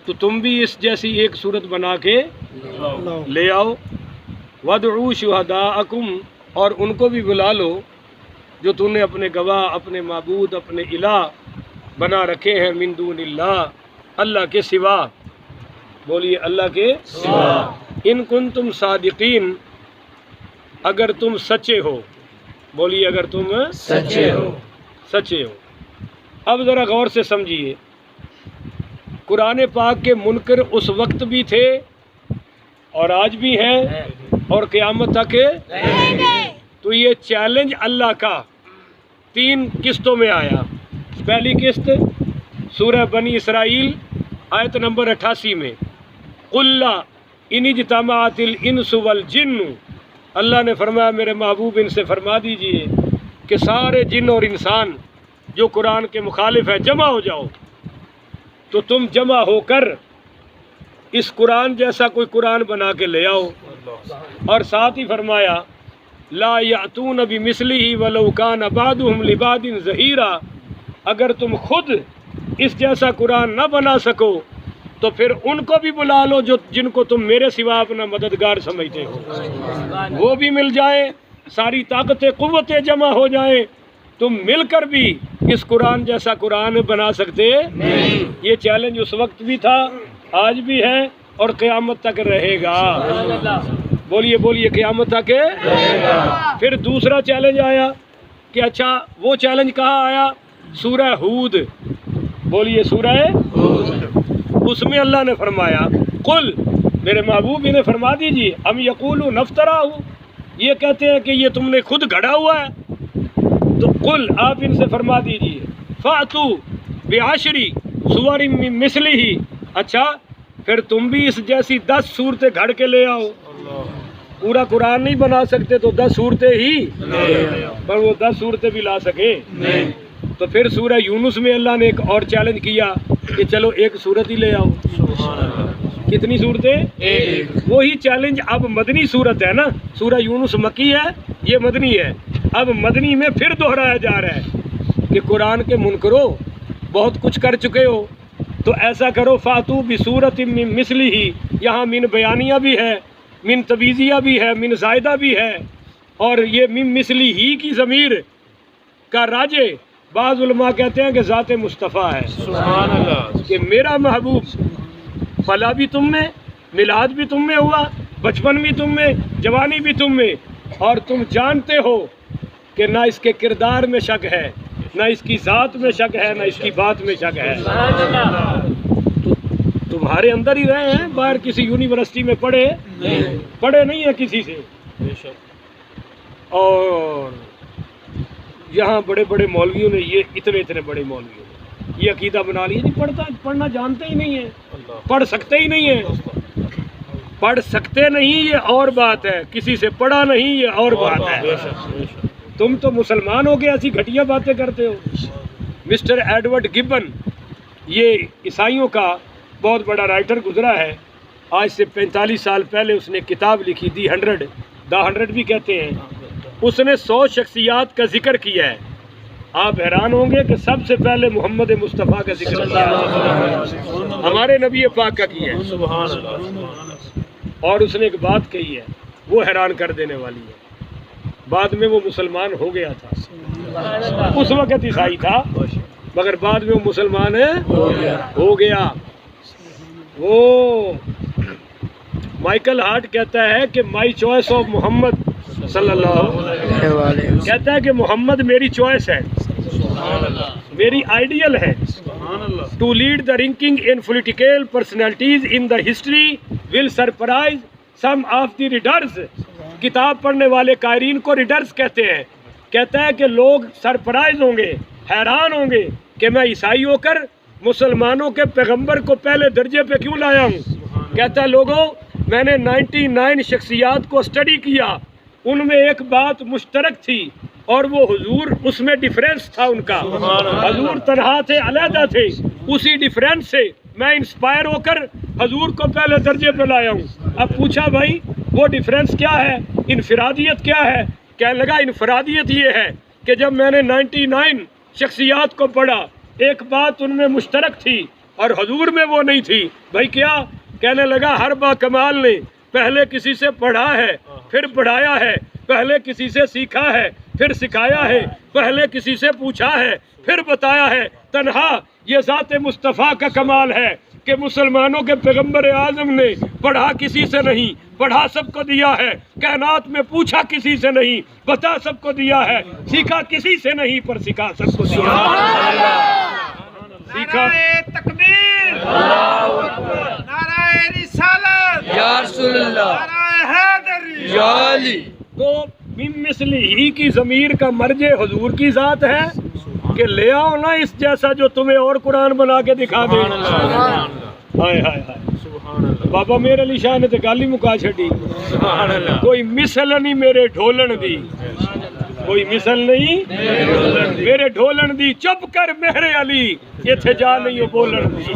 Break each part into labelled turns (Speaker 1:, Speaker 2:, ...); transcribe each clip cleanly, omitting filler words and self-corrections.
Speaker 1: تو تم بھی اس جیسی ایک صورت بنا کے لے آؤ. وَادْعُوا شُهَدَاءَكُمْ، اور ان کو بھی بلا لو جو تم نے اپنے گواہ، اپنے معبود، اپنے الہ بنا رکھے ہیں من دون اللہ، اللہ کے سوا. بولیے اللہ کے سوا. ان کنتم صادقین، اگر تم سچے ہو. بولیے اگر تم سچے ہو. اب ذرا غور سے سمجھیے، قرآن پاک کے منکر اس وقت بھی تھے اور آج بھی ہیں اور قیامت تک رہیں گے. تو یہ چیلنج اللہ کا 3 قسطوں میں آیا. پہلی قسط سورہ بنی اسرائیل آیت نمبر 88 میں، قُلْ لَا إِنِ اجْتَمَعَتِ الْإِنسُ وَالْجِنُّ، اللہ نے فرمایا میرے محبوب ان سے فرما دیجئے کہ سارے جن اور انسان جو قرآن کے مخالف ہے جمع ہو جاؤ. تو تم جمع ہو کر اس قرآن جیسا کوئی قرآن بنا کے لے آؤ. اور ساتھ ہی فرمایا لا یأتون بمثلہ ولو کان بعضهم لبعض ظہیرا، اگر تم خود اس جیسا قرآن نہ بنا سکو تو پھر ان کو بھی بلا لو جو جن کو تم میرے سوا اپنا مددگار سمجھتے ہو، وہ بھی مل جائیں، ساری طاقتیں قوتیں جمع ہو جائیں، تم مل کر بھی اس قرآن جیسا قرآن بنا سکتے نہیں. یہ چیلنج اس وقت بھی تھا، آج بھی ہے اور قیامت تک رہے گا. بولیے قیامت تک رہے گا. پھر دوسرا چیلنج آیا کہ اچھا وہ چیلنج کہاں آیا؟ سورہ ہود. بولیے سورہ ہود. اس میں اللہ نے فرمایا قل، میرے محبوب انہیں فرما دیجیے، ام یقولون افترا، یہ کہتے ہیں کہ یہ تم نے خود گھڑا ہوا ہے. تو قل، آپ ان سے فرما دیجیے فاتو بعشر سور من مثلہ، اچھا پھر تم بھی اس جیسی 10 صورتیں گھڑ کے لے آؤ. پورا قرآن نہیں بنا سکتے تو 10 صورتیں ہی، پر وہ 10 صورتیں بھی لا سکے. تو پھر سورہ یونس میں اللہ نے ایک اور چیلنج کیا کہ چلو ایک صورت ہی لے آؤ. کتنی صورتیں؟ ایک. وہی چیلنج اب مدنی صورت ہے نا، سورہ یونس مکی ہے، یہ مدنی ہے. اب مدنی میں پھر دہرایا جا رہا ہے کہ قرآن کے منکرو بہت کچھ کر چکے ہو تو ایسا کرو فاتو بصورت من مثلہ، یہاں من بیانیہ بھی ہے، من تبیزیہ بھی ہے، من زائدہ بھی ہے، اور یہ من مثلی ہی کی ضمیر کا راجے بعض علماء کہتے ہیں کہ ذات مصطفیٰ ہے. سبحان اللہ. کہ میرا محبوب فلا بھی تم میں، میلاد بھی تم میں ہوا، بچپن بھی تم میں، جوانی بھی تم میں، اور تم جانتے ہو کہ نہ اس کے کردار میں شک ہے، نہ اس کی ذات میں شک ہے، نہ اس کی بات میں شک ہے. تو تمہارے اندر ہی رہے ہیں، باہر کسی یونیورسٹی میں پڑھے نہیں ہیں کسی سے. اور یہاں بڑے بڑے مولویوں نے، یہ اتنے بڑے مولویوں نے یہ عقیدہ بنا لیا جی پڑھنا جانتے ہی نہیں ہیں، پڑھ سکتے ہی نہیں ہیں. پڑھ سکتے نہیں یہ اور بات ہے، کسی سے پڑھا نہیں یہ اور بات ہے. تم تو مسلمان ہو کے ایسی گھٹیا باتیں کرتے ہو. مسٹر ایڈورڈ گبن، یہ عیسائیوں کا بہت بڑا رائٹر گزرا ہے، آج سے 45 سال پہلے اس نے کتاب لکھی دی 100 بھی کہتے ہیں. اس نے 100 شخصیات کا ذکر کیا ہے. آپ حیران ہوں گے کہ سب سے پہلے محمد مصطفیٰ کا ذکر کیا، ہمارے نبی پاک کا کیا ہے. اور اس نے ایک بات کہی ہے وہ حیران کر دینے والی ہے. بعد میں وہ مسلمان ہو گیا تھا، اس وقت عیسائی تھا مگر بعد میں وہ مسلمان ہو گیا. وہ مائیکل ہارٹ کہتا ہے کہ مائی چوائس آف محمد صلی اللہ علیہ وسلم، کہتا ہے کہ محمد میری چوائس ہے، میری آئیڈیل ہے. To lead the ranking in political personalities in the history will surprise some of the readers. کتاب پڑھنے والے قائرین کو ریڈرز کہتے ہیں. کہتا ہے کہ لوگ سرپرائز ہوں گے، حیران ہوں گے کہ میں عیسائی ہو کر مسلمانوں کے پیغمبر کو پہلے درجے پہ کیوں لایا ہوں. کہتا ہے لوگوں میں نے 99 شخصیات کو اسٹڈی کیا، ان میں ایک بات مشترک تھی اور وہ حضور، اس میں ڈیفرنس تھا ان کا. حضور تنہا تھے، علیحدہ تھے، اسی ڈیفرنس سے میں انسپائر ہو کر حضور کو پہلے درجے پہ لایا ہوں. اب پوچھا بھائی وہ ڈیفرنس کیا ہے، انفرادیت کیا ہے؟ کہنے لگا انفرادیت یہ ہے کہ جب میں نے 99 شخصیات کو پڑھا ایک بات ان میں مشترک تھی اور حضور میں وہ نہیں تھی. بھائی کیا کہنے لگا؟ ہر با کمال نے پہلے کسی سے پڑھا ہے پھر پڑھایا ہے، پہلے کسی سے سیکھا ہے پھر سکھایا ہے، پہلے کسی سے پوچھا ہے پھر بتایا ہے. تنہا یہ ذات مصطفیٰ کا کمال ہے کہ مسلمانوں کے پیغمبر اعظم نے پڑھا کسی سے نہیں، پڑھا سب کو دیا ہے. کائنات میں پوچھا کسی سے نہیں، بتا سب کو دیا ہے. سیکھا کسی سے نہیں پر سکھا سب کو دیا ہے. سیکھا
Speaker 2: تکبیر، نعرہ رسالت،
Speaker 3: یا رسول اللہ،
Speaker 2: نعرہ حیدری،
Speaker 3: یا علی.
Speaker 1: تو من مثل ہی کی ضمیر کا مرجع حضور کی ذات ہے کہ لے آؤ نا اس جیسا جو تمہیں اور قرآن بنا کے دکھا دے. ہائے ہائے ہائے، بابا میرے علی شاہ نے تو گالی مکا چھڑی. کوئی مثل نہیں میرے ڈھولن دی، کوئی مثل نہیں میرے ڈھولن دی. چپ کر میرے علی، اتھے جا نہیں ہو بولن دی.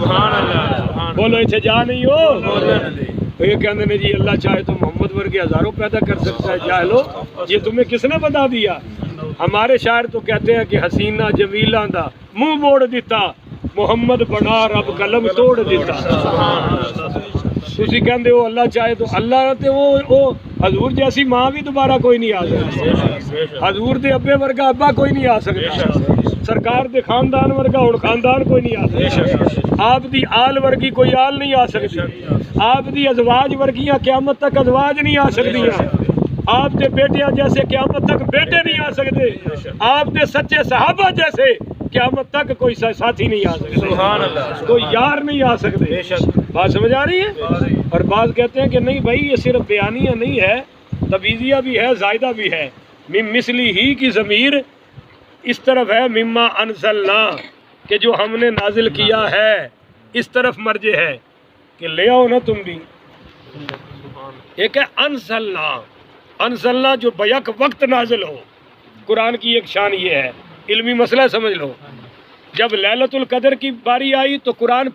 Speaker 1: بولو اتھے جا نہیں ہو بولن دی. تو یہ کہتے ہیں جی اللہ چاہے تو محمد ورگے ہزاروں پیدا کر سکتا ہے. جاہلو، یہ تمہیں کس نے بتا دیا؟ ہمارے شاعر تو کہتے ہیں کہ حسینہ جمیلہ دا منہ موڑ دیتا، محمد بنا رب قلم توڑ دیتا. تسی کہندے ہو اللہ چاہے تو اللہ تے وہ حضور جیسی ماں بھی دوبارہ کوئی نہیں آ سکتا. حضور دے ابے ورگا ابا کوئی نہیں آ سکتا. سرکار دے خاندان ورگا ہن خاندان کوئی نہیں آ سکتا. آپ دی آل ورگی کوئی آل نہیں آ سکتی. آپ دی ازواج ورگیاں قیامت تک ازواج نہیں آ سکتیاں. آپ دے بیٹیاں جیسے قیامت تک بیٹے نہیں آ سکتے. آپ دے سچے صحابہ جیسے قیامت تک کوئی ساتھی نہیں آ سکتے، کوئی یار نہیں آ سکتے. بات سمجھ آ رہی ہے؟ اور بعض کہتے ہیں کہ نہیں بھائی یہ صرف بیانیہ نہیں ہے، تبعیضیہ بھی ہے، زائدہ بھی ہے. من مثلی ہی کی ضمیر اس طرف ہے مما انزلنا، کہ جو ہم نے نازل کیا ہے اس طرف مرجع ہے کہ لے آؤ نا تم بھی. ایک ہے انزلنا، انزلنا جو بیک وقت نازل ہو. قرآن کی ایک شان یہ ہے، علمی مسئلہ سمجھ لو. جب لیلۃ القدر کی باری آئی تو قرآن